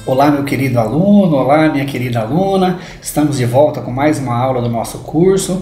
Olá, meu querido aluno, olá, minha querida aluna. Estamos de volta com mais uma aula do nosso curso.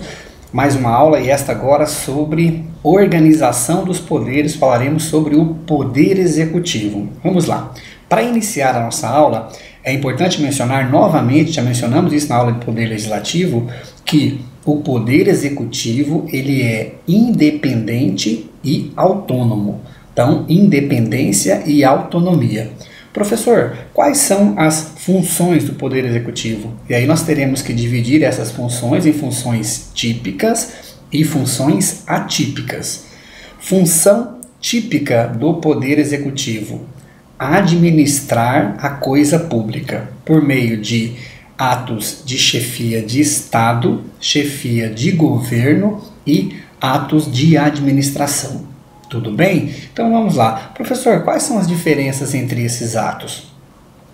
Mais uma aula e esta agora sobre organização dos poderes. Falaremos sobre o poder executivo. Vamos lá. Para iniciar a nossa aula, é importante mencionar novamente, já mencionamos isso na aula de poder legislativo, que o poder executivo ele é independente e autônomo. Então, independência e autonomia. Professor, quais são as funções do Poder Executivo? E aí nós teremos que dividir essas funções em funções típicas e funções atípicas. Função típica do Poder Executivo: administrar a coisa pública por meio de atos de chefia de Estado, chefia de governo e atos de administração. Tudo bem? Então vamos lá. Professor, quais são as diferenças entre esses atos?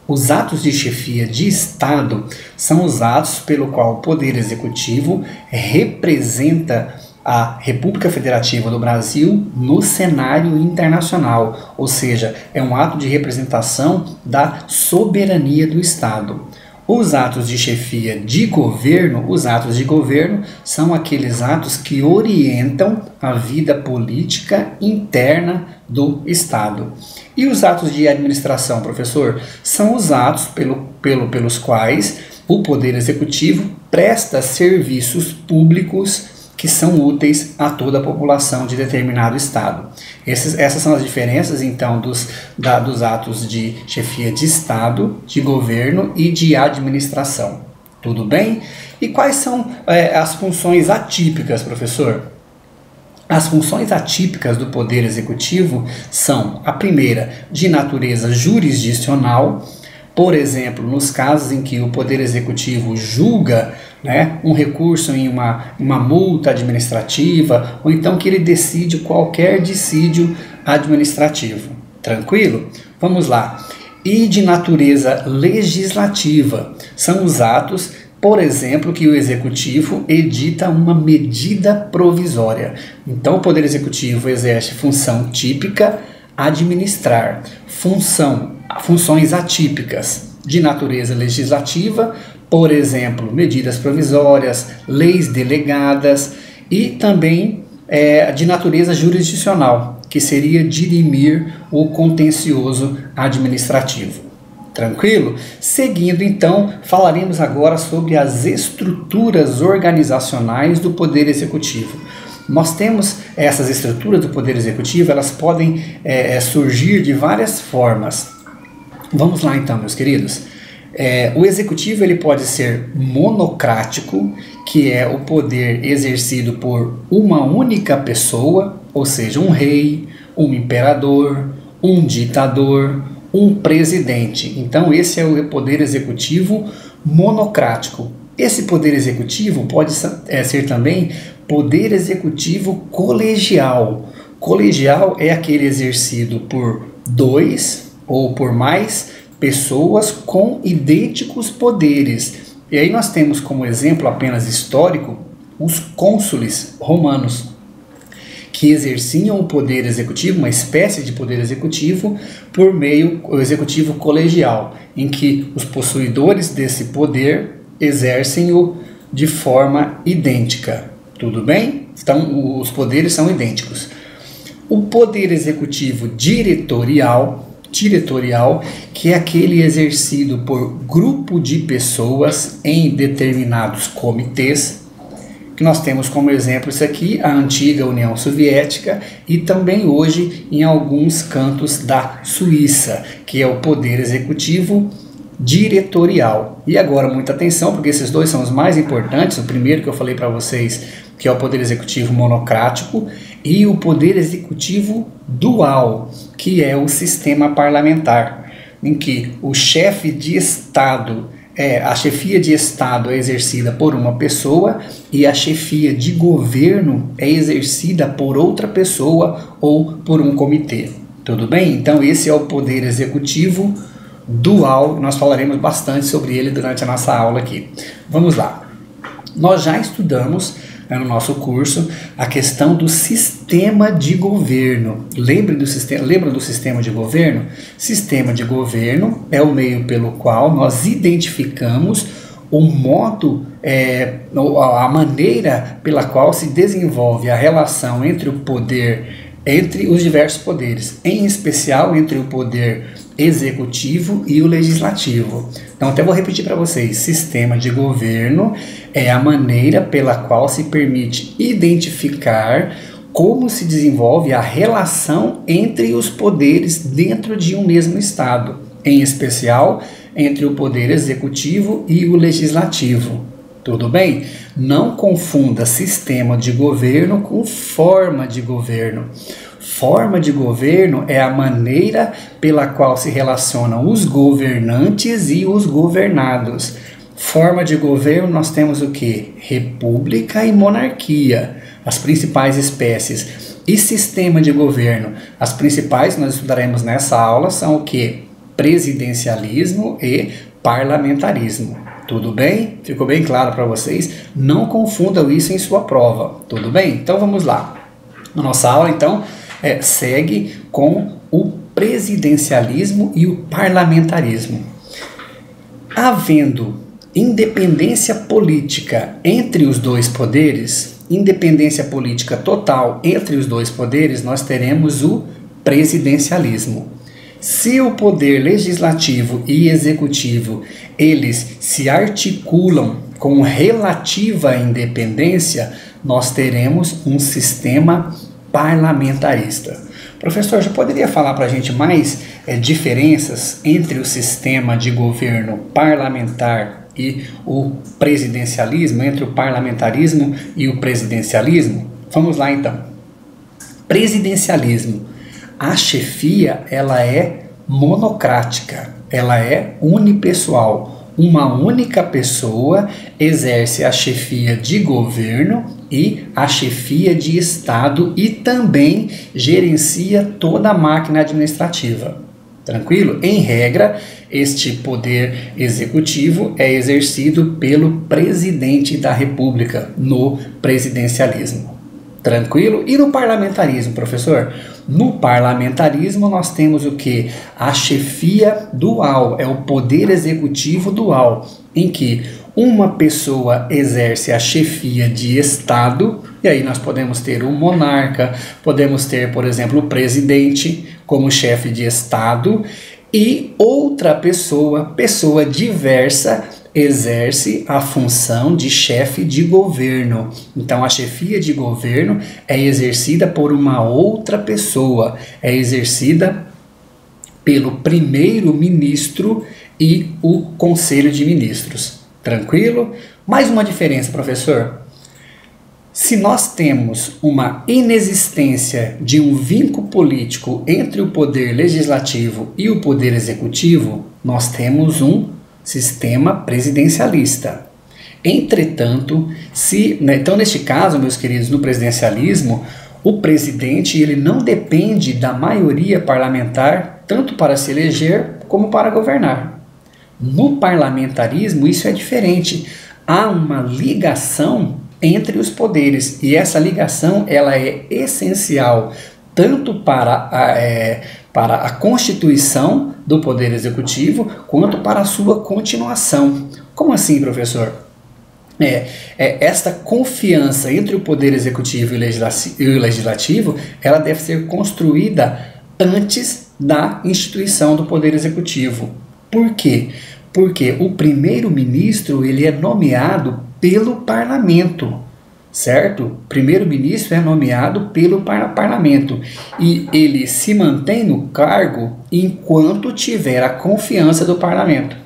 Os atos de chefia de Estado são os atos pelo qual o Poder Executivo representa a República Federativa do Brasil no cenário internacional, ou seja, é um ato de representação da soberania do Estado. Os atos de chefia de governo, são aqueles atos que orientam a vida política interna do Estado. E os atos de administração, professor, são os atos pelos quais o Poder Executivo presta serviços públicos que são úteis a toda a população de determinado estado. Essas são as diferenças, então, dos atos de chefia de Estado, de governo e de administração. Tudo bem? E quais são as funções atípicas, professor? As funções atípicas do Poder Executivo são, a primeira, de natureza jurisdicional. Por exemplo, nos casos em que o Poder Executivo julga um recurso em uma multa administrativa, ou então que ele decide qualquer dissídio administrativo. Tranquilo? Vamos lá. E de natureza legislativa são os atos, por exemplo, que o Executivo edita uma medida provisória. Então, o Poder Executivo exerce função típica, administrar, funções atípicas de natureza legislativa, por exemplo, medidas provisórias, leis delegadas, e também de natureza jurisdicional, que seria dirimir o contencioso administrativo. Tranquilo? Seguindo, então, falaremos agora sobre as estruturas organizacionais do Poder Executivo. Nós temos essas estruturas do Poder Executivo, elas podem surgir de várias formas. Vamos lá então, meus queridos. O Executivo ele pode ser monocrático, que é o poder exercido por uma única pessoa, ou seja, um rei, um imperador, um ditador, um presidente. Então esse é o Poder Executivo monocrático. Esse Poder Executivo pode ser também Poder Executivo colegial. Colegial é aquele exercido por dois ou por mais pessoas com idênticos poderes. E aí nós temos como exemplo apenas histórico os cônsules romanos, que exerciam o poder executivo, uma espécie de poder executivo, por meio do executivo colegial, em que os possuidores desse poder exercem-o de forma idêntica. Tudo bem? Então, os poderes são idênticos. O poder executivo diretorial, que é aquele exercido por grupo de pessoas em determinados comitês, que nós temos como exemplo isso aqui, a antiga União Soviética, e também hoje em alguns cantos da Suíça, que é o poder executivo diretorial. E agora muita atenção, porque esses dois são os mais importantes. O primeiro que eu falei para vocês, que é o poder executivo monocrático, e o poder executivo dual, que é o sistema parlamentar, em que o chefe de Estado, a chefia de Estado é exercida por uma pessoa e a chefia de governo é exercida por outra pessoa ou por um comitê. Tudo bem? Então esse é o poder executivo dual. Nós falaremos bastante sobre ele durante a nossa aula aqui. Vamos lá. Nós já estudamos no nosso curso a questão do sistema de governo. Lembra do sistema de governo? Sistema de governo é o meio pelo qual nós identificamos o modo, a maneira pela qual se desenvolve a relação entre o poder, entre os diversos poderes, em especial entre o poder executivo e o legislativo. Então, até vou repetir para vocês: sistema de governo é a maneira pela qual se permite identificar como se desenvolve a relação entre os poderes dentro de um mesmo Estado, em especial entre o poder executivo e o legislativo. Tudo bem? Não confunda sistema de governo com forma de governo. Forma de governo é a maneira pela qual se relacionam os governantes e os governados. Forma de governo nós temos o quê? República e monarquia, as principais espécies. E sistema de governo? As principais que nós estudaremos nessa aula são o quê? Presidencialismo e parlamentarismo. Tudo bem? Ficou bem claro para vocês? Não confundam isso em sua prova. Tudo bem? Então vamos lá. Na nossa aula, então, segue com o presidencialismo e o parlamentarismo. Havendo independência política entre os dois poderes, independência política total entre os dois poderes, nós teremos o presidencialismo. Se o poder legislativo e executivo, eles se articulam com relativa independência, nós teremos um sistema parlamentarista. Professor, já poderia falar para a gente mais diferenças entre o sistema de governo parlamentar e o presidencialismo, entre o parlamentarismo e o presidencialismo? Vamos lá então. Presidencialismo. A chefia, ela é monocrática, ela é unipessoal. Uma única pessoa exerce a chefia de governo e a chefia de Estado e também gerencia toda a máquina administrativa. Tranquilo? Em regra, este poder executivo é exercido pelo presidente da República no presidencialismo. Tranquilo? E no parlamentarismo, professor? No parlamentarismo nós temos o que? A chefia dual, é o poder executivo dual, em que uma pessoa exerce a chefia de Estado, e aí nós podemos ter um monarca, podemos ter, por exemplo, o presidente como chefe de Estado, e outra pessoa diversa, exerce a função de chefe de governo. Então a chefia de governo é exercida por uma outra pessoa, é exercida pelo primeiro-ministro e o conselho de ministros. Tranquilo? Mais uma diferença, professor. Se nós temos uma inexistência de um vínculo político entre o poder legislativo e o poder executivo, nós temos um sistema presidencialista. Entretanto, então neste caso, meus queridos, no presidencialismo, o presidente ele não depende da maioria parlamentar tanto para se eleger como para governar. No parlamentarismo isso é diferente. Há uma ligação entre os poderes e essa ligação ela é essencial tanto para a constituição do Poder Executivo, quanto para a sua continuação. Como assim, professor? Esta confiança entre o Poder Executivo e o Legislativo, ela deve ser construída antes da instituição do Poder Executivo. Por quê? Porque o primeiro-ministro ele é nomeado pelo parlamento. Certo? O primeiro-ministro é nomeado pelo parlamento e ele se mantém no cargo enquanto tiver a confiança do parlamento.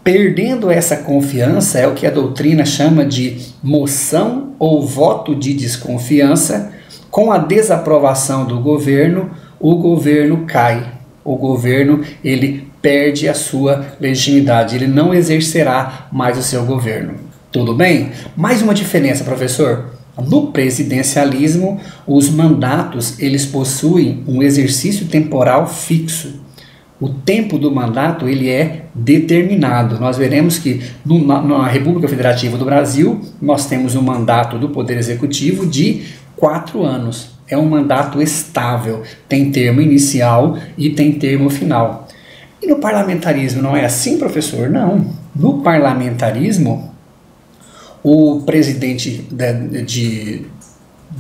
Perdendo essa confiança é o que a doutrina chama de moção ou voto de desconfiança. Com a desaprovação do governo, o governo cai. O governo ele perde a sua legitimidade, ele não exercerá mais o seu governo. Tudo bem? Mais uma diferença, professor. No presidencialismo, os mandatos eles possuem um exercício temporal fixo. O tempo do mandato ele é determinado. Nós veremos que na República Federativa do Brasil nós temos um mandato do Poder Executivo de 4 anos. É um mandato estável, tem termo inicial e tem termo final. E no parlamentarismo não é assim, professor? Não. No parlamentarismo, o presidente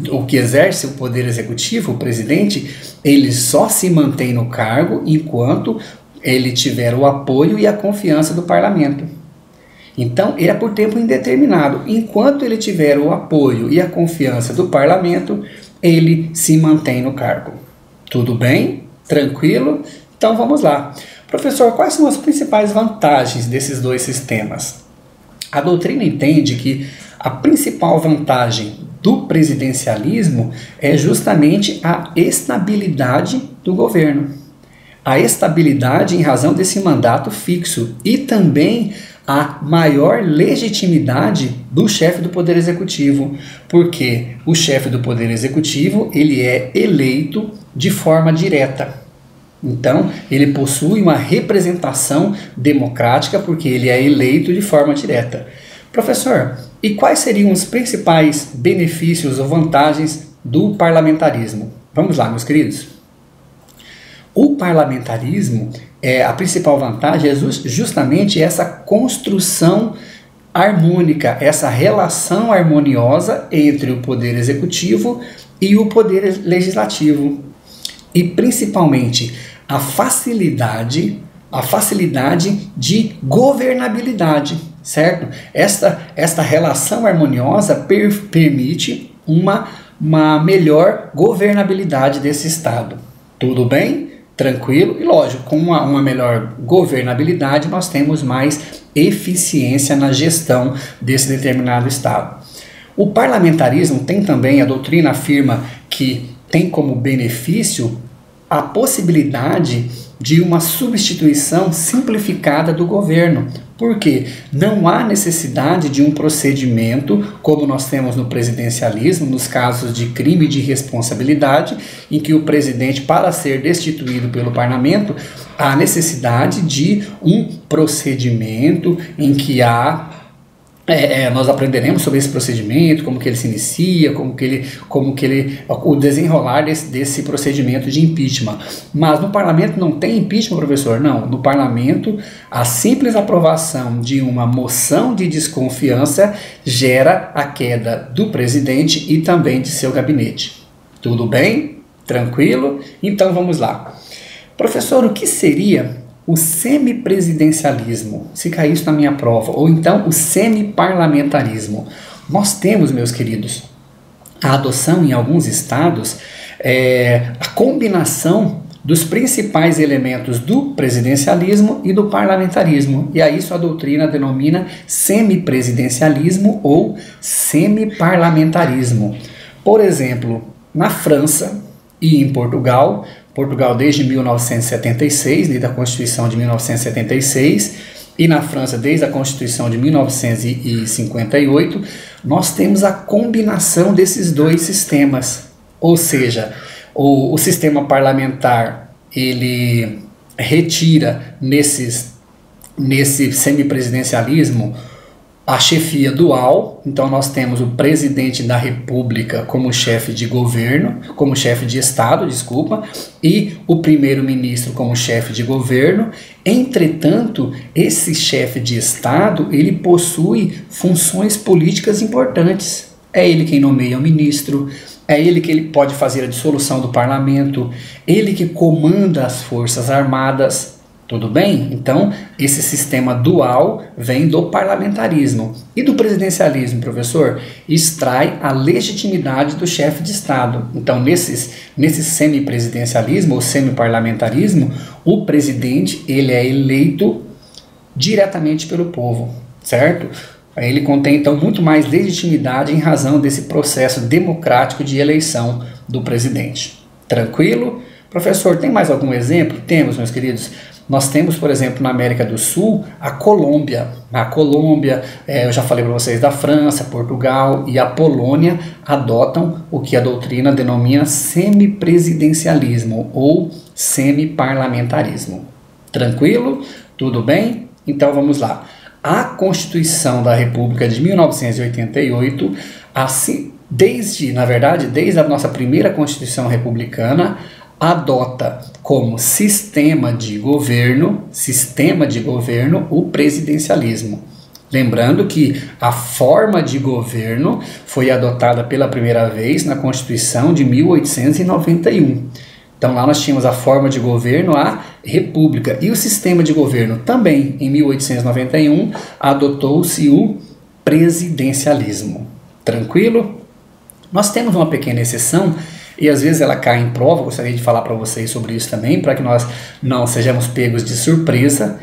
o que exerce o poder executivo, o presidente, ele só se mantém no cargo enquanto ele tiver o apoio e a confiança do parlamento. Então, ele é por tempo indeterminado. Enquanto ele tiver o apoio e a confiança do parlamento, ele se mantém no cargo. Tudo bem? Tranquilo? Então vamos lá. Professor, quais são as principais vantagens desses dois sistemas? A doutrina entende que a principal vantagem do presidencialismo é justamente a estabilidade do governo. A estabilidade em razão desse mandato fixo e também a maior legitimidade do chefe do Poder Executivo, porque o chefe do Poder Executivo ele é eleito de forma direta. Então, ele possui uma representação democrática porque ele é eleito de forma direta. Professor, e quais seriam os principais benefícios ou vantagens do parlamentarismo? Vamos lá, meus queridos. O parlamentarismo, a principal vantagem é justamente essa construção harmônica, essa relação harmoniosa entre o poder executivo e o poder legislativo. E principalmente a facilidade de governabilidade, certo? Esta relação harmoniosa permite uma melhor governabilidade desse Estado. Tudo bem? Tranquilo? E lógico, com uma melhor governabilidade nós temos mais eficiência na gestão desse determinado Estado. O parlamentarismo tem também, a doutrina afirma que tem como benefício a possibilidade de uma substituição simplificada do governo, porque não há necessidade de um procedimento como nós temos no presidencialismo, nos casos de crime de responsabilidade, em que o presidente, para ser destituído pelo parlamento, há necessidade de um procedimento em que nós aprenderemos sobre esse procedimento, como que ele se inicia, o desenrolar desse procedimento de impeachment. Mas no parlamento não tem impeachment, professor? Não. No parlamento, a simples aprovação de uma moção de desconfiança gera a queda do presidente e também de seu gabinete. Tudo bem? Tranquilo? Então vamos lá. Professor, o que seria o semipresidencialismo, se cair isso na minha prova, ou então o semiparlamentarismo? Nós temos, meus queridos, a adoção em alguns estados, a combinação dos principais elementos do presidencialismo e do parlamentarismo, e a isso a doutrina denomina semipresidencialismo ou semiparlamentarismo. Por exemplo, na França e em Portugal desde 1976, desde a Constituição de 1976, e na França desde a Constituição de 1958, nós temos a combinação desses dois sistemas. Ou seja, o sistema parlamentar, ele retira nesse semipresidencialismo a chefia dual. Então nós temos o presidente da República como chefe de governo, como chefe de Estado, e o primeiro-ministro como chefe de governo. Entretanto, esse chefe de Estado, ele possui funções políticas importantes. É ele quem nomeia o ministro, é ele que ele pode fazer a dissolução do parlamento, ele que comanda as forças armadas. Tudo bem? Então, esse sistema dual vem do parlamentarismo. E do presidencialismo, professor? Extrai a legitimidade do chefe de Estado. Então, nesse semipresidencialismo ou semiparlamentarismo, o presidente ele é eleito diretamente pelo povo, certo? Ele contém, então, muito mais legitimidade em razão desse processo democrático de eleição do presidente. Tranquilo? Professor, tem mais algum exemplo? Temos, meus queridos. Nós temos, por exemplo, na América do Sul, a Colômbia. Na Colômbia, eu já falei para vocês da França, Portugal e a Polônia adotam o que a doutrina denomina semipresidencialismo ou semiparlamentarismo. Tranquilo? Tudo bem? Então vamos lá. A Constituição da República de 1988, assim, desde a nossa primeira Constituição republicana, adota como sistema de governo o presidencialismo. Lembrando que a forma de governo foi adotada pela primeira vez na Constituição de 1891. Então lá nós tínhamos a forma de governo, a república, e o sistema de governo também. Em 1891 adotou-se o presidencialismo. Tranquilo? Nós temos uma pequena exceção, e às vezes ela cai em prova, gostaria de falar para vocês sobre isso também, para que nós não sejamos pegos de surpresa.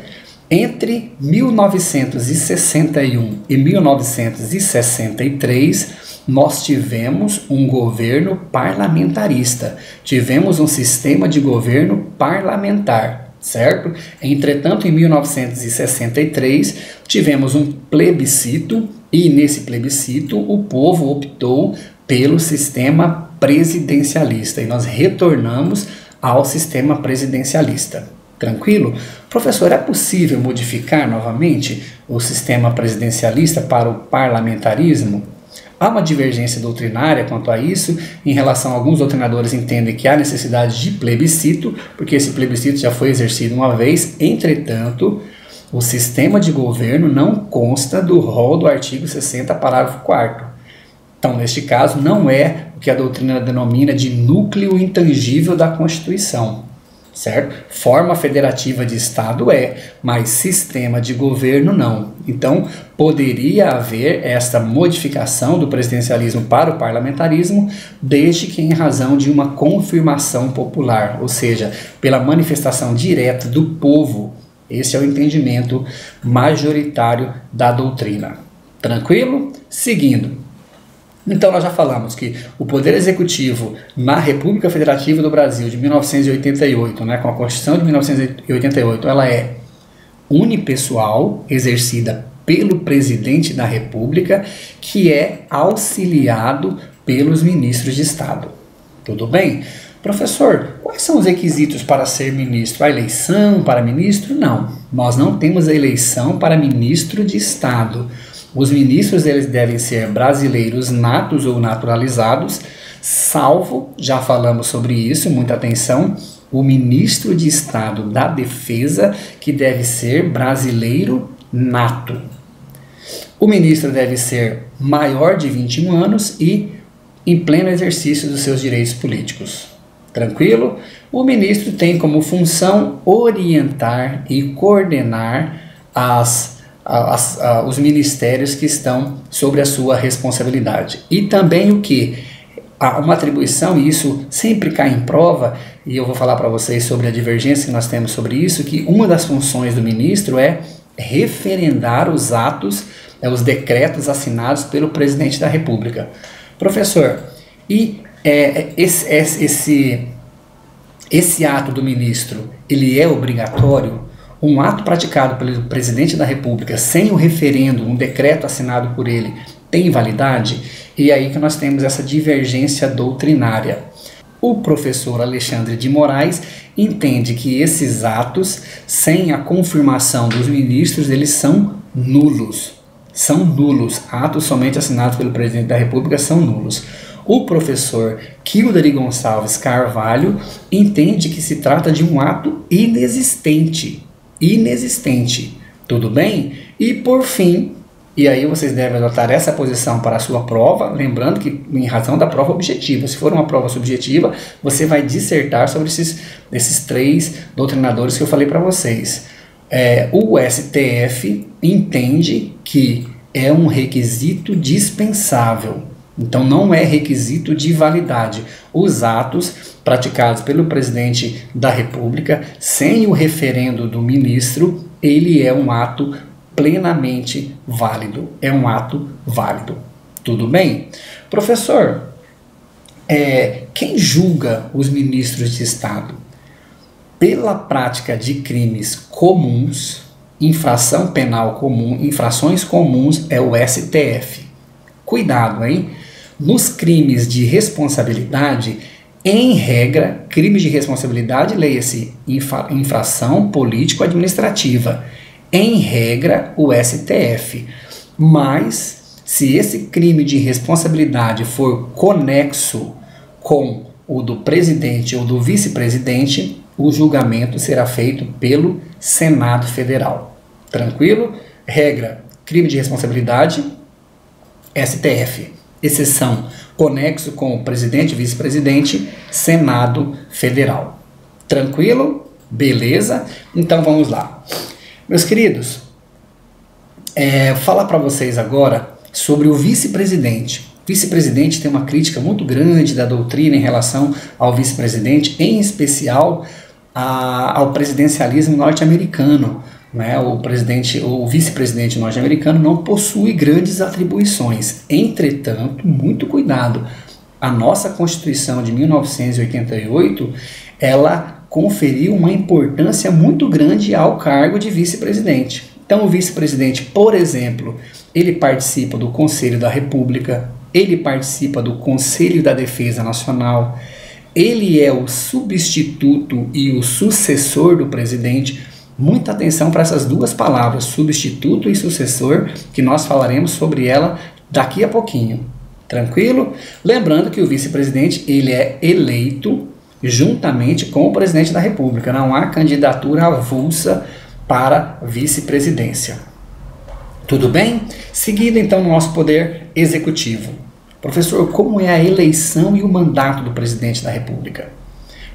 Entre 1961 e 1963, nós tivemos um governo parlamentarista, tivemos um sistema de governo parlamentar, certo? Entretanto, em 1963, tivemos um plebiscito, e nesse plebiscito o povo optou pelo sistema presidencialista, e nós retornamos ao sistema presidencialista. Tranquilo? Professor, é possível modificar novamente o sistema presidencialista para o parlamentarismo? Há uma divergência doutrinária quanto a isso. Em relação a alguns doutrinadores entendem que há necessidade de plebiscito, porque esse plebiscito já foi exercido uma vez. Entretanto, o sistema de governo não consta do rol do artigo 60, parágrafo 4º. Então, neste caso, não é o que a doutrina denomina de núcleo intangível da Constituição. Certo? Forma federativa de Estado mas sistema de governo não. Então, poderia haver esta modificação do presidencialismo para o parlamentarismo, desde que em razão de uma confirmação popular, ou seja, pela manifestação direta do povo. Esse é o entendimento majoritário da doutrina. Tranquilo? Seguindo. Então nós já falamos que o Poder Executivo na República Federativa do Brasil de 1988, com a Constituição de 1988, ela é unipessoal, exercida pelo Presidente da República, que é auxiliado pelos ministros de Estado. Tudo bem? Professor, quais são os requisitos para ser ministro? A eleição para ministro? Não, nós não temos a eleição para ministro de Estado. Os ministros eles devem ser brasileiros natos ou naturalizados, salvo, já falamos sobre isso, muita atenção, o ministro de Estado da Defesa, que deve ser brasileiro nato. O ministro deve ser maior de 21 anos e em pleno exercício dos seus direitos políticos. Tranquilo? O ministro tem como função orientar e coordenar os ministérios que estão sobre a sua responsabilidade. E também o que? Uma atribuição, e isso sempre cai em prova, e eu vou falar para vocês sobre a divergência que nós temos sobre isso, que uma das funções do ministro é referendar os atos, os decretos assinados pelo presidente da República. Professor, e esse ato do ministro, ele é obrigatório? Um ato praticado pelo presidente da República sem o referendo, um decreto assinado por ele, tem validade? E aí que nós temos essa divergência doutrinária. O professor Alexandre de Moraes entende que esses atos, sem a confirmação dos ministros, eles são nulos. São nulos. Atos somente assinados pelo presidente da República são nulos. O professor Kildare Gonçalves Carvalho entende que se trata de um ato inexistente. Tudo bem? E por fim, e aí vocês devem adotar essa posição para a sua prova, lembrando que em razão da prova objetiva, se for uma prova subjetiva, você vai dissertar sobre esses três doutrinadores que eu falei para vocês. O STF entende que é um requisito dispensável. Então não é requisito de validade. Os atos praticados pelo presidente da República, sem o referendo do ministro, ele é um ato plenamente válido. É um ato válido. Tudo bem? Professor, quem julga os ministros de Estado? Pela prática de crimes comuns, infração penal comum, infrações comuns, é o STF. Cuidado, hein? Nos crimes de responsabilidade, Em regra, crime de responsabilidade, leia-se infração político-administrativa. Em regra, o STF. Mas, se esse crime de responsabilidade for conexo com o do presidente ou do vice-presidente, o julgamento será feito pelo Senado Federal. Tranquilo? Regra, crime de responsabilidade, STF. Exceção, conexo com o presidente e vice-presidente, Senado Federal. Tranquilo? Beleza? Então vamos lá. Meus queridos, falar para vocês agora sobre o vice-presidente. O vice-presidente tem uma crítica muito grande da doutrina em relação ao vice-presidente, em especial ao presidencialismo norte-americano. Né? O vice-presidente norte-americano não possui grandes atribuições. Entretanto, muito cuidado, a nossa Constituição de 1988, ela conferiu uma importância muito grande ao cargo de vice-presidente. Então, o vice-presidente, por exemplo, ele participa do Conselho da República, ele participa do Conselho da Defesa Nacional, ele é o substituto e o sucessor do presidente. Muita atenção para essas duas palavras, substituto e sucessor, que nós falaremos sobre ela daqui a pouquinho. Tranquilo? Lembrando que o vice-presidente ele é eleito juntamente com o presidente da República. Não há candidatura avulsa para vice-presidência. Tudo bem? Seguindo então o nosso poder executivo. Professor, como é a eleição e o mandato do presidente da República?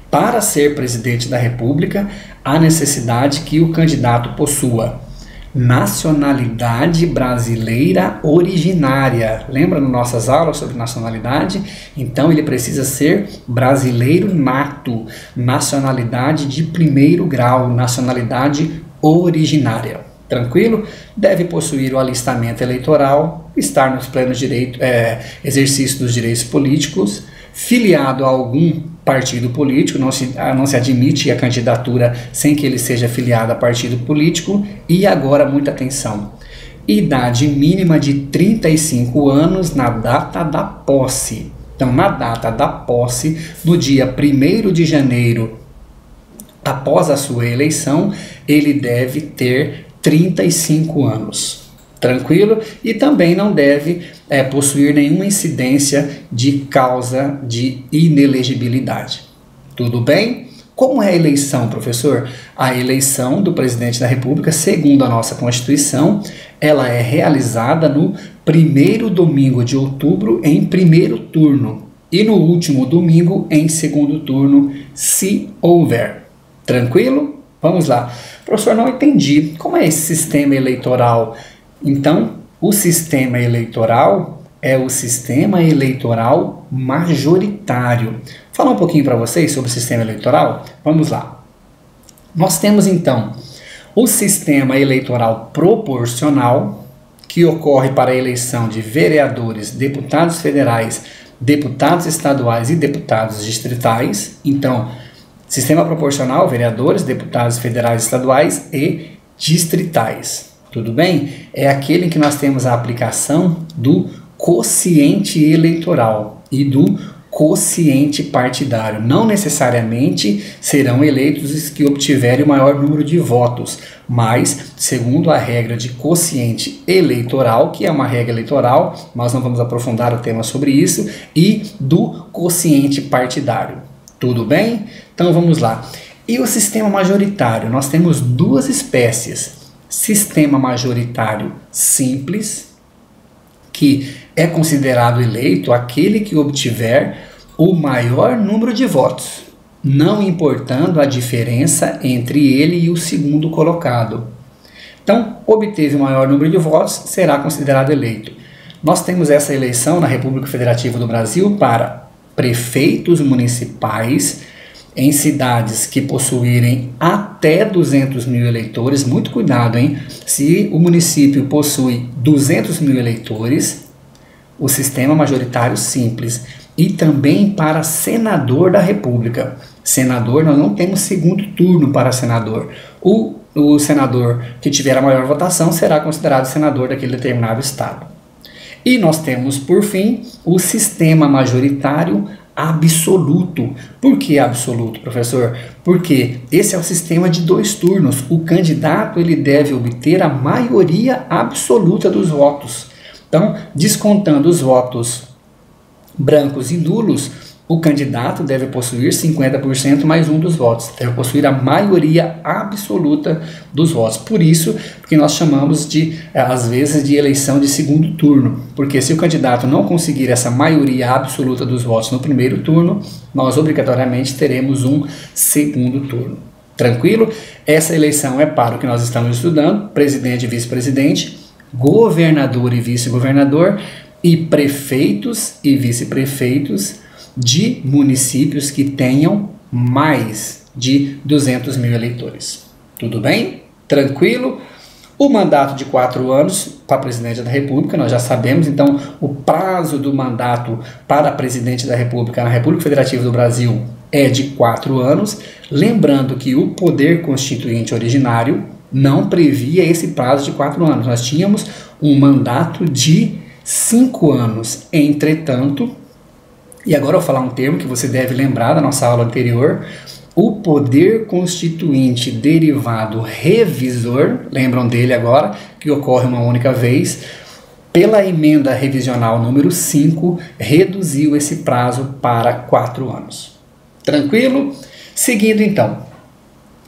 Para ser presidente da República, há necessidade que o candidato possua nacionalidade brasileira originária. Lembra nas nossas aulas sobre nacionalidade? Então ele precisa ser brasileiro nato, nacionalidade de primeiro grau, nacionalidade originária. Tranquilo? Deve possuir o alistamento eleitoral, estar nos plenos exercício dos direitos políticos, filiado a algum partido político, não se admite a candidatura sem que ele seja filiado a partido político. E agora, muita atenção, idade mínima de 35 anos na data da posse. Então, na data da posse, no dia 1º de janeiro, após a sua eleição, ele deve ter 35 anos. Tranquilo? E também não deve possuir nenhuma incidência de causa de inelegibilidade. Tudo bem? Como é a eleição, professor? A eleição do presidente da República, segundo a nossa Constituição, ela é realizada no primeiro domingo de outubro em primeiro turno e no último domingo em segundo turno, se houver. Tranquilo? Vamos lá. Professor, não entendi. Como é esse sistema eleitoral? Então, o sistema eleitoral é o sistema eleitoral majoritário. Vou falar um pouquinho para vocês sobre o sistema eleitoral? Vamos lá. Nós temos, então, o sistema eleitoral proporcional, que ocorre para a eleição de vereadores, deputados federais, deputados estaduais e deputados distritais. Então, sistema proporcional, vereadores, deputados federais, estaduais e distritais. Tudo bem? É aquele em que nós temos a aplicação do quociente eleitoral e do quociente partidário. Não necessariamente serão eleitos os que obtiverem o maior número de votos, mas segundo a regra de quociente eleitoral, que é uma regra eleitoral, nós não vamos aprofundar o tema sobre isso, e do quociente partidário. Tudo bem? Então vamos lá. E o sistema majoritário? Nós temos duas espécies. Sistema majoritário simples, que é considerado eleito aquele que obtiver o maior número de votos, não importando a diferença entre ele e o segundo colocado. Então, obteve o maior número de votos, será considerado eleito. Nós temos essa eleição na República Federativa do Brasil para prefeitos municipais em cidades que possuírem até 200 mil eleitores. Muito cuidado, hein? Se o município possui 200 mil eleitores, o sistema majoritário simples. E também para senador da República. Senador, nós não temos segundo turno para senador. O senador que tiver a maior votação será considerado senador daquele determinado estado. E nós temos, por fim, o sistema majoritário absoluto. Por que absoluto, professor? Porque esse é o sistema de 2 turnos. O candidato ele deve obter a maioria absoluta dos votos. Então, descontando os votos brancos e nulos, o candidato deve possuir 50% mais um dos votos, deve possuir a maioria absoluta dos votos. Por isso que nós chamamos às vezes, de eleição de segundo turno, porque se o candidato não conseguir essa maioria absoluta dos votos no primeiro turno, nós obrigatoriamente teremos um segundo turno. Tranquilo? Essa eleição é para o que nós estamos estudando: presidente e vice-presidente, governador e vice-governador, e prefeitos e vice-prefeitos de municípios que tenham mais de 200 mil eleitores. Tudo bem? Tranquilo? O mandato de 4 anos para presidente da República, nós já sabemos. Então, o prazo do mandato para presidente da República na República Federativa do Brasil é de 4 anos. Lembrando que o poder constituinte originário não previa esse prazo de 4 anos. Nós tínhamos um mandato de 5 anos. Entretanto, e agora eu vou falar um termo que você deve lembrar da nossa aula anterior: o poder constituinte derivado revisor, lembram dele agora, que ocorre uma única vez, pela emenda revisional número 5, reduziu esse prazo para 4 anos. Tranquilo? Seguindo então,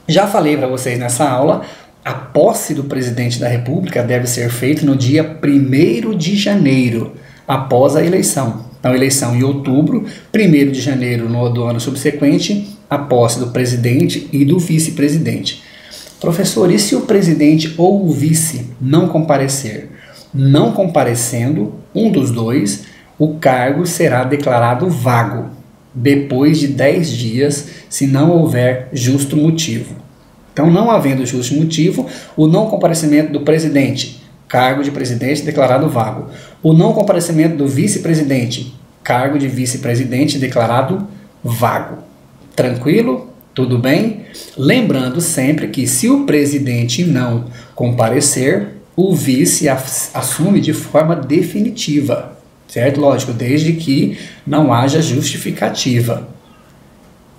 já falei para vocês nessa aula, a posse do presidente da República deve ser feita no dia 1º de janeiro, após a eleição. Então, eleição em outubro, 1º de janeiro do ano subsequente, a posse do presidente e do vice-presidente. Professor, e se o presidente ou o vice não comparecer? Não comparecendo, um dos dois, o cargo será declarado vago, depois de 10 dias, se não houver justo motivo. Então, não havendo justo motivo, o não comparecimento do presidente, cargo de presidente declarado vago. O não comparecimento do vice-presidente, cargo de vice-presidente declarado vago. Tranquilo? Tudo bem? Lembrando sempre que, se o presidente não comparecer, o vice assume de forma definitiva, certo? Lógico, desde que não haja justificativa.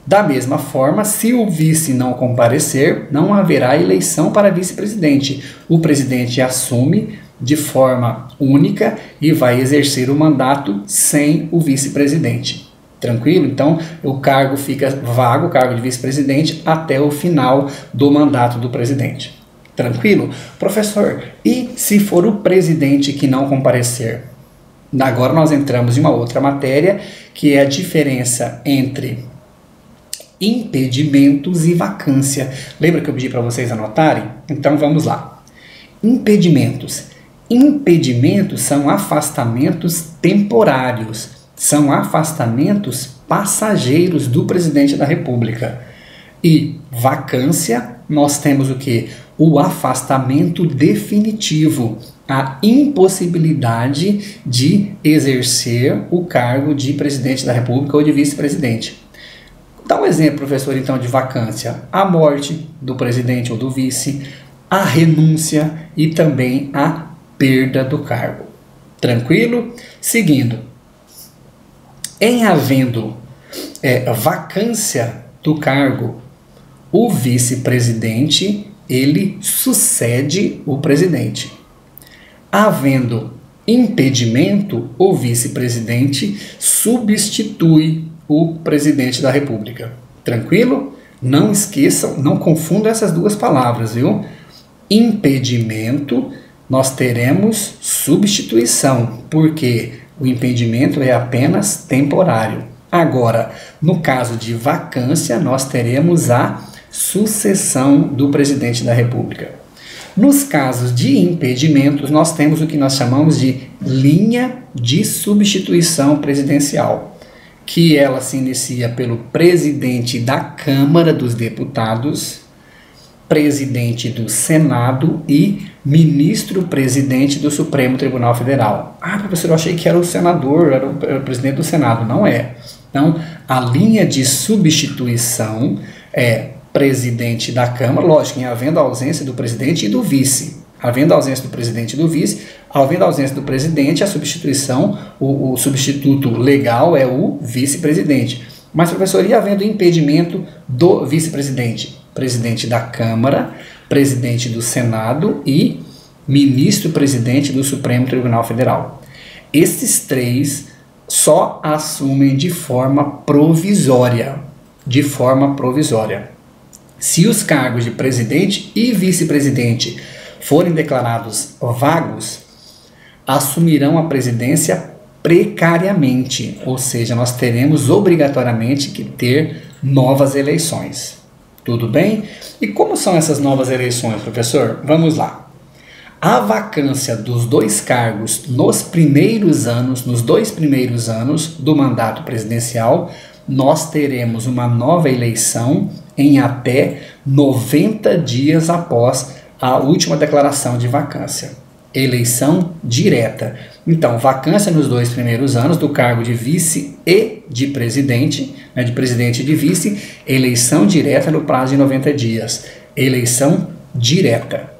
Da mesma forma, se o vice não comparecer, não haverá eleição para vice-presidente. O presidente assume de forma única e vai exercer o mandato sem o vice-presidente. Tranquilo? Então, o cargo fica vago, o cargo de vice-presidente, até o final do mandato do presidente. Tranquilo? Professor, e se for o presidente que não comparecer? Agora nós entramos em uma outra matéria, que é a diferença entre impedimentos e vacância. Lembra que eu pedi para vocês anotarem? Então vamos lá. Impedimentos. Impedimentos são afastamentos temporários, são afastamentos passageiros do presidente da República. E vacância, nós temos o que? O afastamento definitivo, a impossibilidade de exercer o cargo de presidente da República ou de vice-presidente. Dá um exemplo, professor, então, de vacância: a morte do presidente ou do vice, a renúncia e também a perda do cargo. Tranquilo? Seguindo, em havendo vacância do cargo, o vice-presidente ele sucede o presidente. Havendo impedimento, o vice-presidente substitui o presidente da República. Tranquilo? Não esqueçam, não confundam essas duas palavras, viu? Impedimento, nós teremos substituição, porque o impedimento é apenas temporário. Agora, no caso de vacância, nós teremos a sucessão do presidente da República. Nos casos de impedimentos, nós temos o que nós chamamos de linha de substituição presidencial, que ela se inicia pelo presidente da Câmara dos Deputados, presidente do Senado e ministro-presidente do Supremo Tribunal Federal. Ah, professor, eu achei que era o senador, era o presidente do Senado. Não é. Então, a linha de substituição é presidente da Câmara, lógico, em havendo a ausência do presidente e do vice. Havendo a ausência do presidente e do vice, havendo a ausência do presidente, a substituição, o substituto legal é o vice-presidente. Mas, professor, e havendo impedimento do vice-presidente? Presidente da Câmara, presidente do Senado e ministro-presidente do Supremo Tribunal Federal. Esses três só assumem de forma provisória. De forma provisória. Se os cargos de presidente e vice-presidente forem declarados vagos, assumirão a presidência precariamente, ou seja, nós teremos obrigatoriamente que ter novas eleições. Tudo bem? E como são essas novas eleições, professor? Vamos lá. A vacância dos dois cargos nos dois primeiros anos do mandato presidencial, nós teremos uma nova eleição em até 90 dias após a última declaração de vacância. Eleição direta. Então, vacância nos 2 primeiros anos do cargo de vice e de presidente, de presidente e de vice, eleição direta no prazo de 90 dias. Eleição direta.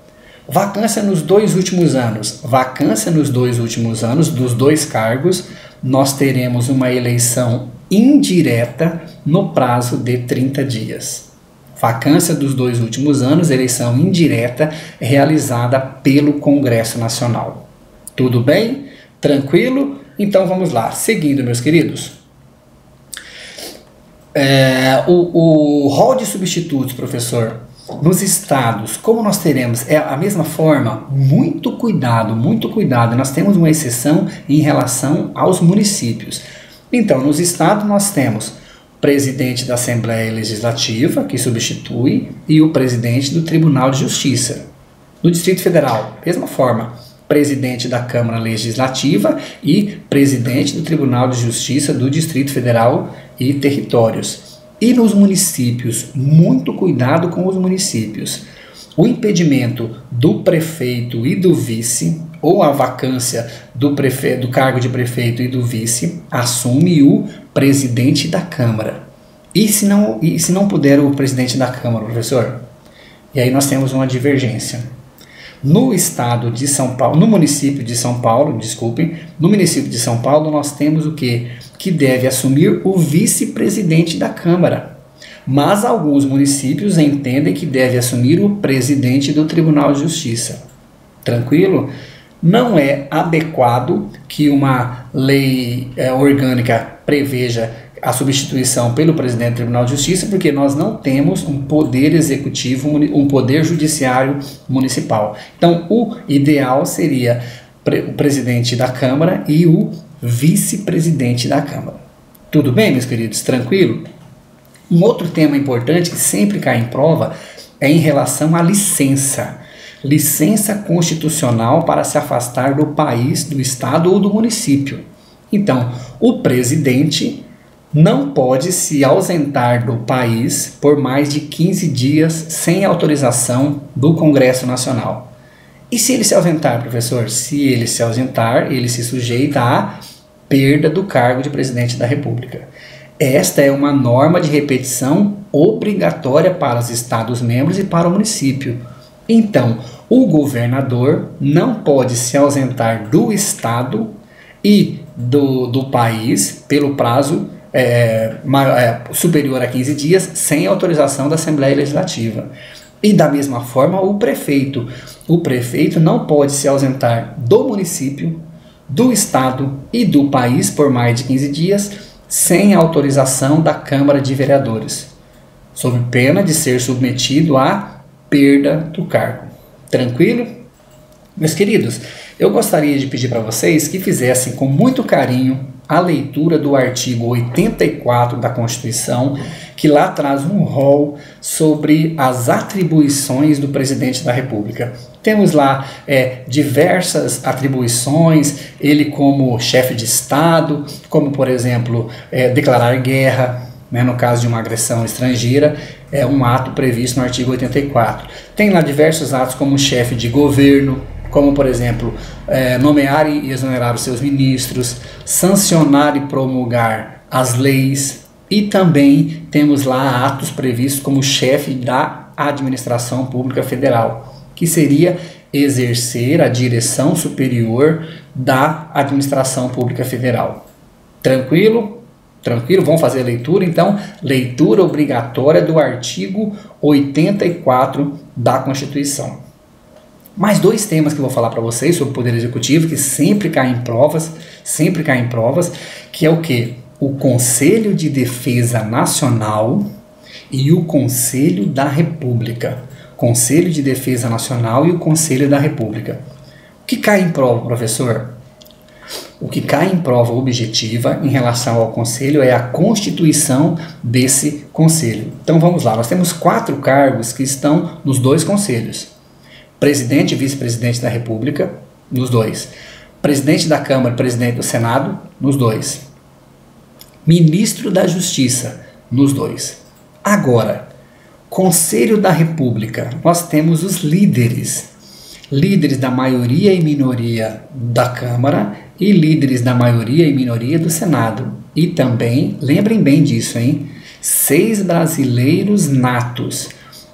Vacância nos 2 últimos anos. Vacância nos 2 últimos anos dos 2 cargos, nós teremos uma eleição indireta no prazo de 30 dias. Vacância dos 2 últimos anos, eleição indireta realizada pelo Congresso Nacional. Tudo bem? Tranquilo? Então vamos lá. Seguindo, meus queridos. O rol de substitutos, professor, nos estados, como nós teremos? É a mesma forma? Muito cuidado, muito cuidado. Nós temos uma exceção em relação aos municípios. Então, nos estados nós temos presidente da Assembleia Legislativa, que substitui, e o presidente do Tribunal de Justiça. No Distrito Federal, mesma forma, presidente da Câmara Legislativa e presidente do Tribunal de Justiça do Distrito Federal e territórios. E nos municípios, muito cuidado com os municípios. O impedimento do prefeito e do vice, ou a vacância do cargo de prefeito e do vice, assume o presidente da Câmara. E se não puder o presidente da Câmara, professor? E aí nós temos uma divergência. No estado de São Paulo, no município de São Paulo, no município de São Paulo nós temos o quê? Que deve assumir o vice-presidente da Câmara. Mas alguns municípios entendem que deve assumir o presidente do Tribunal de Justiça. Tranquilo? Não é adequado que uma lei orgânica preveja a substituição pelo presidente do Tribunal de Justiça, porque nós não temos um poder executivo, um poder judiciário municipal. Então, o ideal seria o presidente da Câmara e o vice-presidente da Câmara. Tudo bem, meus queridos? Tranquilo? Um outro tema importante que sempre cai em prova é em relação à licença. Licença constitucional para se afastar do país, do estado ou do município. Então, o presidente não pode se ausentar do país por mais de 15 dias sem autorização do Congresso Nacional. E se ele se ausentar, professor? Se ele se ausentar, ele se sujeita à perda do cargo de presidente da República. Esta é uma norma de repetição obrigatória para os Estados-membros e para o município. Então, o governador não pode se ausentar do Estado e do país pelo prazo superior a 15 dias sem autorização da Assembleia Legislativa. E da mesma forma o prefeito. O prefeito não pode se ausentar do município, do Estado e do país por mais de 15 dias sem autorização da Câmara de Vereadores, sob pena de ser submetido à perda do cargo. Tranquilo? Meus queridos, eu gostaria de pedir para vocês que fizessem com muito carinho a leitura do artigo 84 da Constituição, que lá traz um rol sobre as atribuições do presidente da República. Temos lá diversas atribuições, ele como chefe de Estado, como por exemplo, declarar guerra, no caso de uma agressão estrangeira, é um ato previsto no artigo 84. Tem lá diversos atos como chefe de governo, como por exemplo, nomear e exonerar os seus ministros, sancionar e promulgar as leis, e também temos lá atos previstos como chefe da administração pública federal, que seria exercer a direção superior da administração pública federal. Tranquilo? Tranquilo? Vamos fazer a leitura? Então, leitura obrigatória do artigo 84 da Constituição. Mais dois temas que eu vou falar para vocês sobre o Poder Executivo, que sempre caem em provas, que é o quê? O Conselho de Defesa Nacional e o Conselho da República. Conselho de Defesa Nacional e o Conselho da República. O que cai em prova, professor? O que cai em prova objetiva em relação ao Conselho é a constituição desse Conselho. Então vamos lá, nós temos 4 cargos que estão nos 2 conselhos. Presidente e vice-presidente da República, nos 2. Presidente da Câmara e presidente do Senado, nos 2. Ministro da Justiça, nos 2. Agora, Conselho da República, nós temos os líderes da maioria e minoria da Câmara e líderes da maioria e minoria do Senado. E também, lembrem bem disso, 6 brasileiros natos.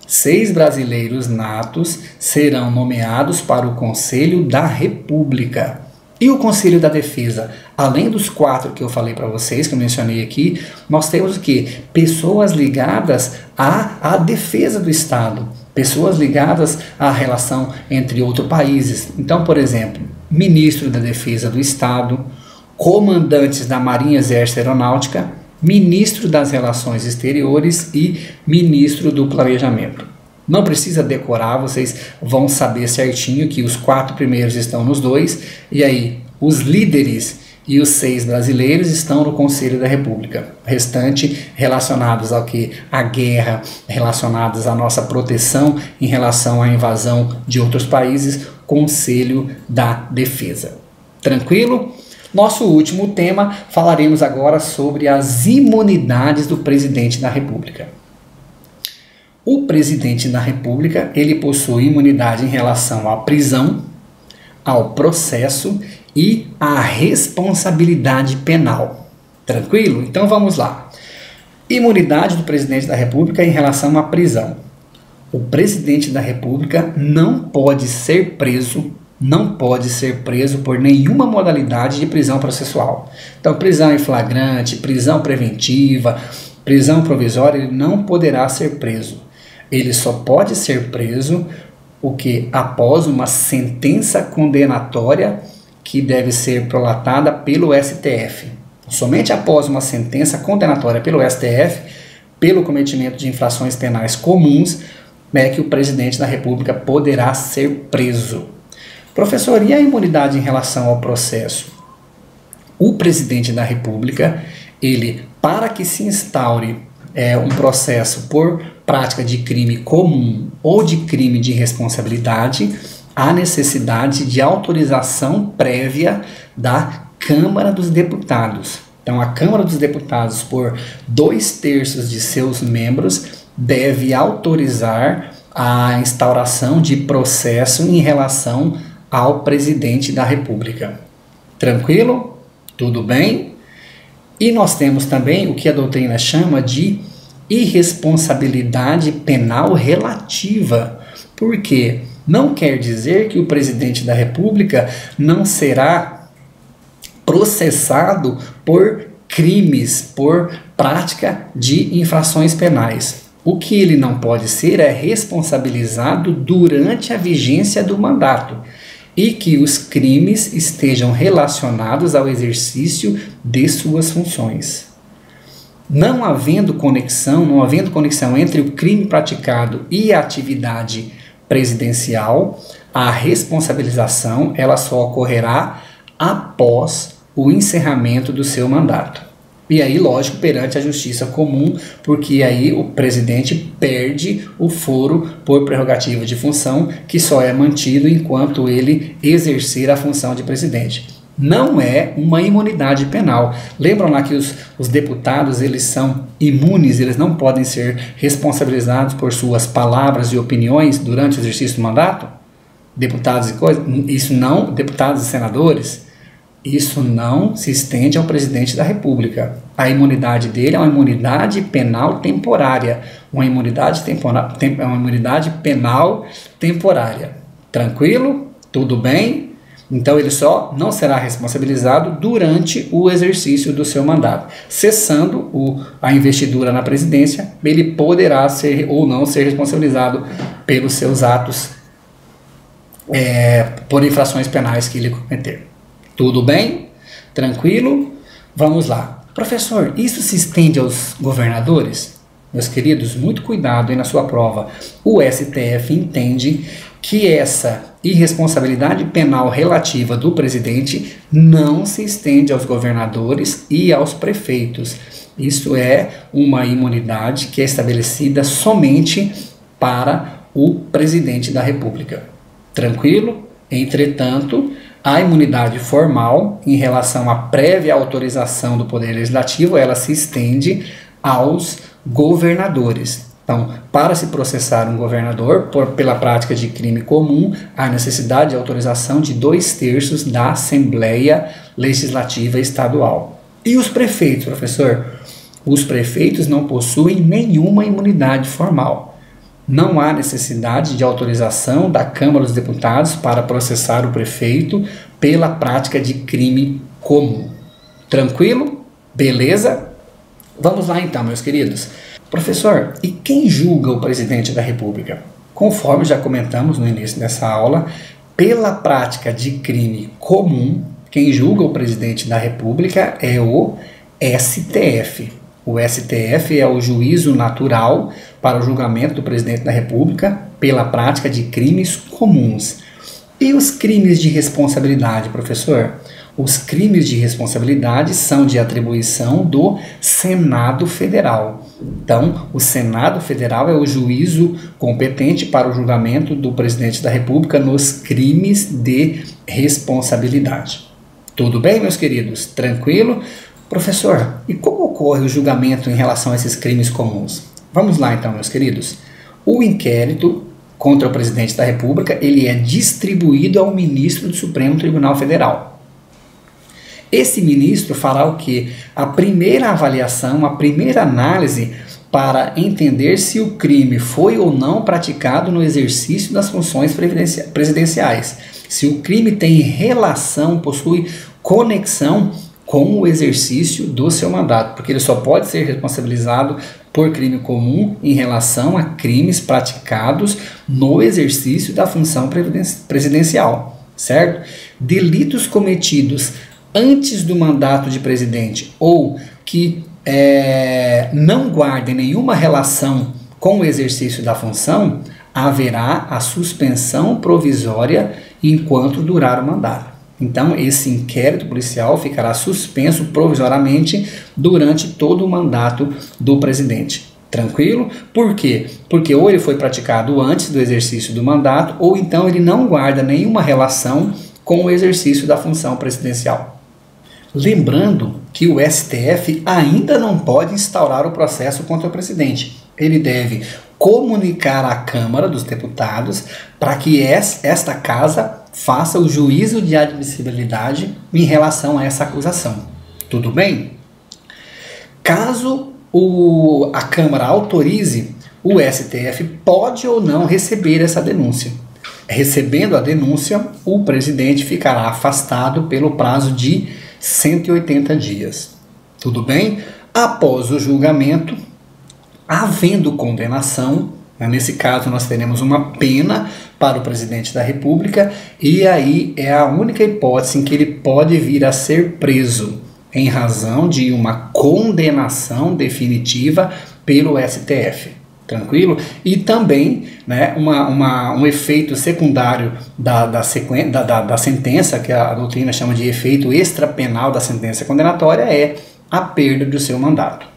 6 brasileiros natos serão nomeados para o Conselho da República. E o Conselho da Defesa? Além dos 4 que eu falei para vocês, que eu mencionei aqui, nós temos o quê? Pessoas ligadas à defesa do Estado. Pessoas ligadas à relação entre outros países. Então, por exemplo, ministro da Defesa do Estado, comandantes da Marinha, Exército e Aeronáutica, ministro das Relações Exteriores e ministro do Planejamento. Não precisa decorar, vocês vão saber certinho que os 4 primeiros estão nos 2, e aí os líderes e os 6 brasileiros estão no Conselho da República. O restante relacionados ao que? A guerra, relacionados à nossa proteção em relação à invasão de outros países, Conselho da Defesa. Tranquilo? Nosso último tema, falaremos agora sobre as imunidades do presidente da República. O presidente da República, ele possui imunidade em relação à prisão, ao processo e à responsabilidade penal. Tranquilo? Então vamos lá. Imunidade do presidente da República em relação à prisão. O presidente da República não pode ser preso por nenhuma modalidade de prisão processual. Então, prisão em flagrante, prisão preventiva, prisão provisória, ele não poderá ser preso. Ele só pode ser preso após uma sentença condenatória que deve ser prolatada pelo STF. Somente após uma sentença condenatória pelo STF, pelo cometimento de infrações penais comuns, é que o presidente da República poderá ser preso. Professor, e a imunidade em relação ao processo? O presidente da República, para que se instaure um processo por prática de crime comum ou de crime de responsabilidade, há necessidade de autorização prévia da Câmara dos Deputados. Então, a Câmara dos Deputados, por 2/3 de seus membros, deve autorizar a instauração de processo em relação ao presidente da República. Tranquilo? Tudo bem? E nós temos também o que a doutrina chama de irresponsabilidade penal relativa. Por quê? Não quer dizer que o presidente da República não será processado por crimes, por prática de infrações penais. O que ele não pode ser é responsabilizado durante a vigência do mandato e que os crimes estejam relacionados ao exercício de suas funções. Não havendo conexão entre o crime praticado e a atividade presidencial, a responsabilização ela só ocorrerá após o encerramento do seu mandato. E aí, lógico, perante a justiça comum, porque aí o presidente perde o foro por prerrogativa de função, que só é mantido enquanto ele exercer a função de presidente. Não é uma imunidade penal. Lembram lá que os deputados, eles são imunes, eles não podem ser responsabilizados por suas palavras e opiniões durante o exercício do mandato? Deputados e coisas? Isso não, deputados e senadores? Isso não se estende ao presidente da República. A imunidade dele é uma imunidade penal temporária. Uma imunidade penal temporária. Tranquilo? Tudo bem? Então ele só não será responsabilizado durante o exercício do seu mandato. Cessando a investidura na presidência, ele poderá ser ou não ser responsabilizado pelos seus atos por infrações penais que ele cometer. Tudo bem? Tranquilo? Vamos lá. Professor, isso se estende aos governadores? Meus queridos, muito cuidado aí na sua prova. O STF entende que essa irresponsabilidade penal relativa do presidente não se estende aos governadores e aos prefeitos. Isso é uma imunidade que é estabelecida somente para o presidente da República. Tranquilo? Entretanto, a imunidade formal, em relação à prévia autorização do Poder Legislativo, ela se estende aos governadores. Então, para se processar um governador pela prática de crime comum, há necessidade de autorização de 2/3 da Assembleia Legislativa Estadual. E os prefeitos, professor? Os prefeitos não possuem nenhuma imunidade formal. Não há necessidade de autorização da Câmara dos Deputados para processar o prefeito pela prática de crime comum. Tranquilo? Beleza? Vamos lá então, meus queridos. Professor, e quem julga o presidente da República? Conforme já comentamos no início dessa aula, pela prática de crime comum, quem julga o presidente da República é o STF. O STF é o juízo natural para o julgamento do presidente da República pela prática de crimes comuns. E os crimes de responsabilidade, professor? Os crimes de responsabilidade são de atribuição do Senado Federal. Então, o Senado Federal é o juízo competente para o julgamento do presidente da República nos crimes de responsabilidade. Tudo bem, meus queridos? Tranquilo? Professor, e como ocorre o julgamento em relação a esses crimes comuns? Vamos lá então, meus queridos. O inquérito contra o presidente da República, ele é distribuído ao ministro do Supremo Tribunal Federal. Esse ministro fará o quê? A primeira avaliação, a primeira análise para entender se o crime foi ou não praticado no exercício das funções presidenciais. Se o crime tem relação, possui conexão com o exercício do seu mandato, porque ele só pode ser responsabilizado por crime comum em relação a crimes praticados no exercício da função presidencial, certo? Delitos cometidos antes do mandato de presidente ou que não guardem nenhuma relação com o exercício da função, haverá a suspensão provisória enquanto durar o mandato. Então, esse inquérito policial ficará suspenso provisoriamente durante todo o mandato do presidente. Tranquilo? Por quê? Porque ou ele foi praticado antes do exercício do mandato, ou então ele não guarda nenhuma relação com o exercício da função presidencial. Lembrando que o STF ainda não pode instaurar o processo contra o presidente. Ele deve comunicar à Câmara dos Deputados para que esta casa faça o juízo de admissibilidade em relação a essa acusação. Tudo bem? Caso a Câmara autorize, o STF pode ou não receber essa denúncia. Recebendo a denúncia, o presidente ficará afastado pelo prazo de 180 dias. Tudo bem? Após o julgamento, havendo condenação, nesse caso nós teremos uma pena para o presidente da República e aí é a única hipótese em que ele pode vir a ser preso em razão de uma condenação definitiva pelo STF. Tranquilo? E também, né, um efeito secundário da sentença, que a doutrina chama de efeito extrapenal da sentença condenatória, é a perda do seu mandato.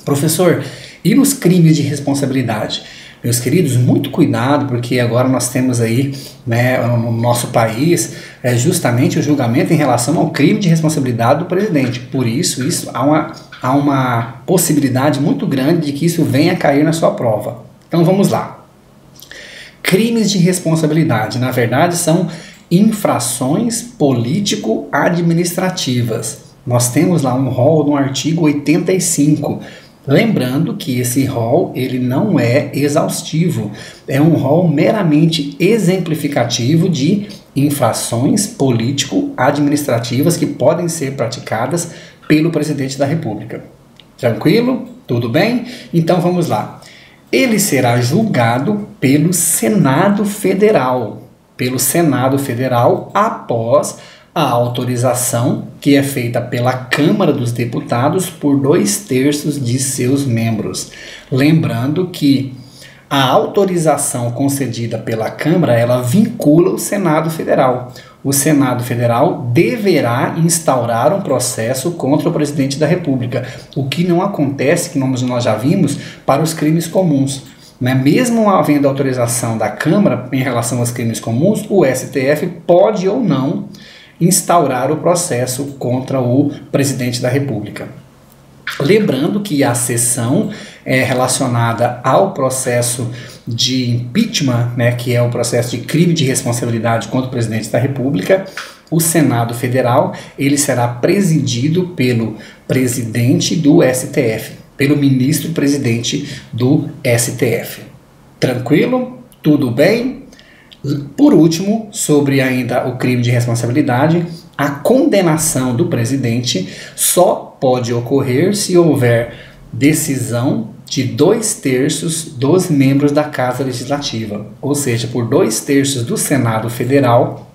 Professor, e nos crimes de responsabilidade? Meus queridos, muito cuidado, porque agora nós temos aí, né, no nosso país, justamente o julgamento em relação ao crime de responsabilidade do presidente. Por isso há uma possibilidade muito grande de que isso venha a cair na sua prova. Então vamos lá. Crimes de responsabilidade, na verdade, são infrações político-administrativas. Nós temos lá um rol no artigo 85. Lembrando que esse rol ele não é exaustivo, é um rol meramente exemplificativo de infrações político-administrativas que podem ser praticadas pelo presidente da República. Tranquilo? Tudo bem? Então vamos lá. Ele será julgado pelo Senado Federal, após a autorização que é feita pela Câmara dos Deputados por 2/3 de seus membros. Lembrando que a autorização concedida pela Câmara, ela vincula o Senado Federal. O Senado Federal deverá instaurar um processo contra o presidente da República, o que não acontece, que nós já vimos, para os crimes comuns. Mesmo havendo autorização da Câmara em relação aos crimes comuns, o STF pode ou não instaurar o processo contra o presidente da República. Lembrando que a sessão relacionada ao processo de impeachment, que é o processo de crime de responsabilidade contra o presidente da República, o Senado Federal ele será presidido pelo presidente do STF, pelo ministro-presidente do STF. Tranquilo? Tudo bem? Por último, sobre ainda o crime de responsabilidade, a condenação do presidente só pode ocorrer se houver decisão de 2/3 dos membros da Casa Legislativa, ou seja, por 2/3 do Senado Federal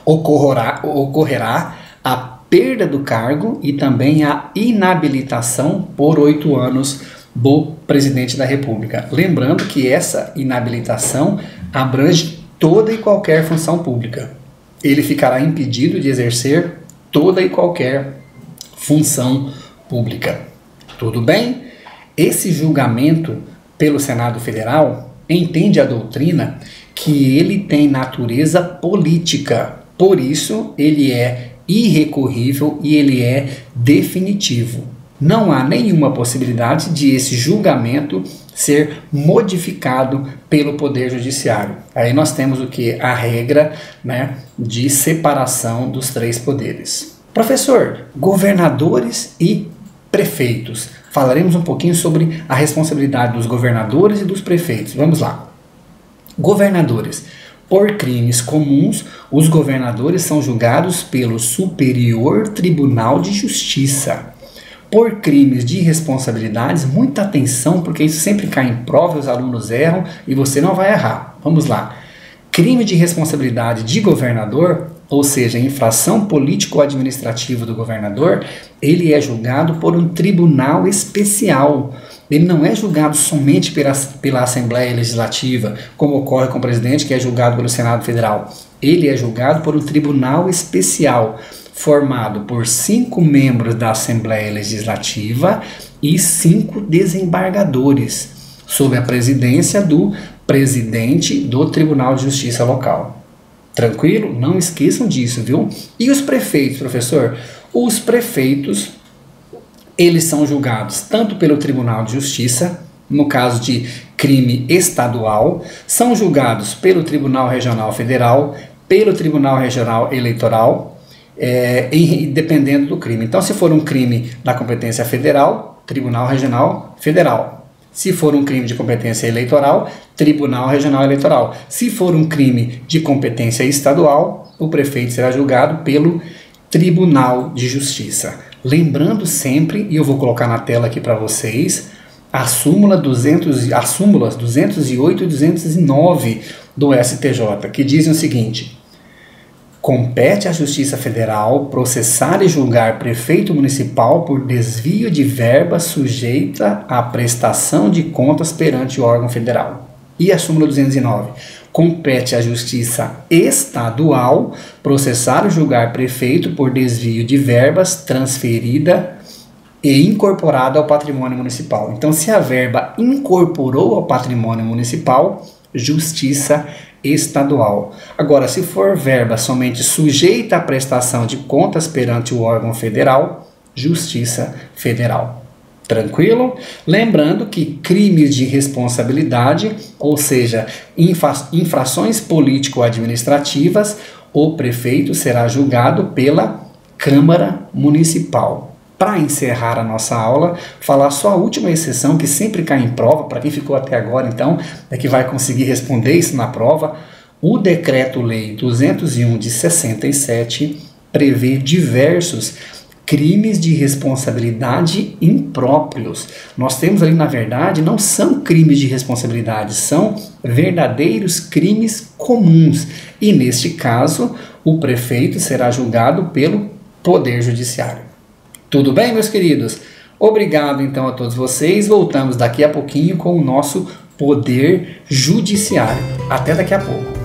ocorrerá a perda do cargo e também a inabilitação por 8 anos do presidente da República. Lembrando que essa inabilitação abrange toda e qualquer função pública. Ele ficará impedido de exercer toda e qualquer função pública. Tudo bem? Esse julgamento pelo Senado Federal entende a doutrina que ele tem natureza política. Por isso, ele é irrecorrível e ele é definitivo. Não há nenhuma possibilidade de esse julgamento ser modificado pelo Poder Judiciário. Aí nós temos o que? A regra, de separação dos 3 poderes. Professor, governadores e prefeitos. Falaremos um pouquinho sobre a responsabilidade dos governadores e dos prefeitos. Vamos lá. Governadores. Por crimes comuns, os governadores são julgados pelo Superior Tribunal de Justiça. Por crimes de responsabilidades, muita atenção, porque isso sempre cai em prova, os alunos erram e você não vai errar. Vamos lá. Crime de responsabilidade de governador, ou seja, infração político-administrativa do governador, ele é julgado por um tribunal especial. Ele não é julgado somente pela Assembleia Legislativa, como ocorre com o presidente, que é julgado pelo Senado Federal. Ele é julgado por um tribunal especial, formado por 5 membros da Assembleia Legislativa e 5 desembargadores, sob a presidência do presidente do Tribunal de Justiça local. Tranquilo? Não esqueçam disso, viu? E os prefeitos, professor? Os prefeitos, eles são julgados tanto pelo Tribunal de Justiça, no caso de crime estadual, são julgados pelo Tribunal Regional Federal, pelo Tribunal Regional Eleitoral, dependendo do crime. Então, se for um crime da competência federal, Tribunal Regional Federal. Se for um crime de competência eleitoral, Tribunal Regional Eleitoral. Se for um crime de competência estadual, o prefeito será julgado pelo Tribunal de Justiça. Lembrando sempre, e eu vou colocar na tela aqui para vocês, as súmulas 208 e 209 do STJ, que dizem o seguinte: compete à Justiça Federal processar e julgar prefeito municipal por desvio de verba sujeita à prestação de contas perante o órgão federal. E a súmula 209. Compete à Justiça Estadual processar e julgar prefeito por desvio de verbas transferida e incorporada ao patrimônio municipal. Então, se a verba incorporou ao patrimônio municipal, Justiça Estadual. Agora, se for verba somente sujeita à prestação de contas perante o órgão federal, Justiça Federal. Tranquilo? Lembrando que crimes de responsabilidade, ou seja, infrações político-administrativas, o prefeito será julgado pela Câmara Municipal. para encerrar a nossa aula, falar só a última exceção que sempre cai em prova, para quem ficou até agora então, é que vai conseguir responder isso na prova. O Decreto-Lei 201 de 67 prevê diversos crimes de responsabilidade impróprios. Nós temos ali, na verdade, não são crimes de responsabilidade, são verdadeiros crimes comuns. E neste caso, o prefeito será julgado pelo Poder Judiciário. Tudo bem, meus queridos? Obrigado, então, a todos vocês. Voltamos daqui a pouquinho com o nosso Poder Judiciário. Até daqui a pouco.